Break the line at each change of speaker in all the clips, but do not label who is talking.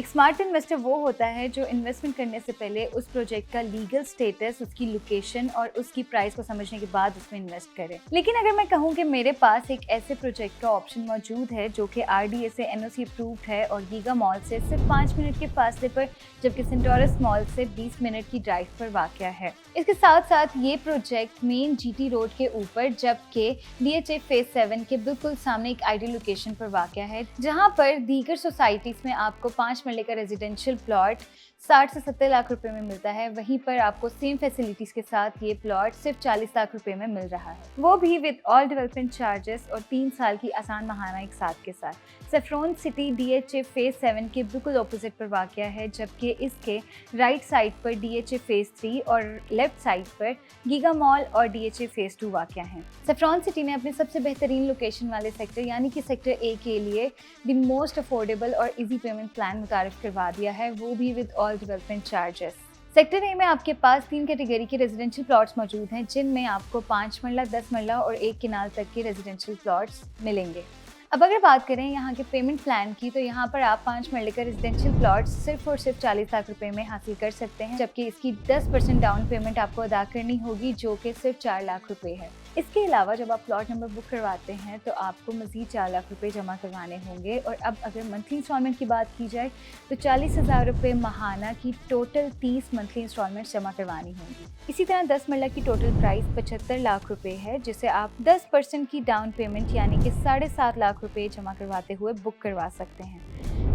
एक smart investor वो होता है जो इन्वेस्टमेंट करने से पहले उस प्रोजेक्ट का लीगल स्टेटस, उसकी लोकेशन और उसकी प्राइस को समझने के बाद उसमें इन्वेस्ट करे। लेकिन अगर मैं कहूँ कि मेरे पास एक ऐसे प्रोजेक्ट का ऑप्शन मौजूद है जो कि RDA से NOC अप्रूव्ड है और गीगा मॉल से सिर्फ 5 मिनट के फासले पर, जबकि सेंटोरस मॉल से 20 मिनट की ड्राइव पर वाक़या है। इसके साथ साथ ये प्रोजेक्ट मेन GT रोड के ऊपर, जबकि DHA फेज 7 के बिल्कुल सामने एक आइडियल लोकेशन पर वाक़या है, जहाँ पर दीगर सोसाइटीज़ में आपको 5 मरले का रेजिडेंशियल प्लॉट 60 से 70 लाख रुपए में मिलता है। वहीं पर आपको सेम फैसिलिटीज़ के साथ ये प्लॉट सिर्फ 40 लाख रुपए में मिल रहा है, वो भी विद ऑल डेवलपमेंट चार्जेस और 3 साल की आसान महाना एक साथ के साथ। सेफ्रॉन सिटी DHA फेज 7 के बिल्कुल ऑपोजिट पर वाक़या है, जबकि इसके राइट साइड पर DHA फेज 3 और लेफ्ट साइड पर गीगा मॉल और DHA फेज 2 वाक़या हैं। सेफ्रॉन सिटी ने अपने सबसे बेहतरीन लोकेशन वाले सेक्टर यानी कि सेक्टर A के लिए द मोस्ट अफोर्डेबल और इजी पेमेंट प्लान मुतारिफ करवा दिया है, वो भी with all development charges. Sector A में आपके पास 3 कैटेगरी के रेजिडेंशियल प्लॉट्स मौजूद हैं, जिनमें आपको 5 मरला, 10 मरला और 1 किनाल तक के रेजिडेंशियल प्लॉट्स मिलेंगे। अब अगर बात करें यहाँ के पेमेंट प्लान की, तो यहाँ पर आप 5 मरले का रेजिडेंशियल प्लॉट सिर्फ और सिर्फ 40 लाख रुपए में हासिल कर सकते हैं, जबकि इसकी 10% डाउन पेमेंट आपको अदा करनी होगी, जो कि सिर्फ 4 लाख रुपए है। इसके अलावा जब आप प्लॉट नंबर बुक करवाते हैं तो आपको मज़ीद 4 लाख रुपए जमा करवाने होंगे। और अब अगर मंथली इंस्टॉलमेंट की बात की जाए तो 40,000 रुपये महाना की टोटल 30 मंथली इंस्टॉलमेंट्स जमा करवानी होंगी। इसी तरह 10 मरला की टोटल प्राइस 75 लाख रुपए है, जिसे आप 10% की डाउन पेमेंट यानी कि 7.5 लाख रुपए जमा करवाते हुए बुक करवा सकते हैं।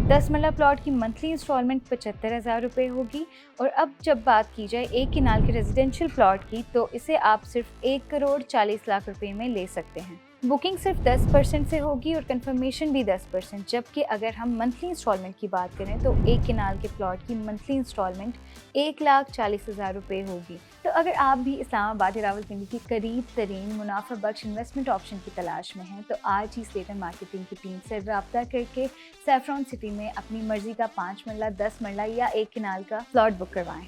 10 मरला प्लॉट की मंथली इंस्टॉलमेंट 75,000 रुपये होगी। और अब जब बात की जाए 1 किनाल के रेजिडेंशियल प्लॉट की, तो इसे आप सिर्फ 1 करोड़ 40 लाख रुपए में ले सकते हैं। बुकिंग सिर्फ 10% से होगी और कंफर्मेशन भी 10%, जबकि अगर हम मंथली इंस्टॉलमेंट की बात करें तो 1 किनाल के प्लॉट की मंथली इंस्टॉलमेंट 1,40,000 रुपये होगी। तो अगर आप भी इस्लामाबाद या रावलपिंडी की करीब तरीन मुनाफा बख्श इन्वेस्टमेंट ऑप्शन की तलाश में हैं, तो आज ही स्लेटर मार्केटिंग की टीम से रब्ता करके सेफ्रॉन सिटी में अपनी मर्जी का 5 मरला, 10 मरला या 1 किनाल का प्लॉट बुक करवाएं।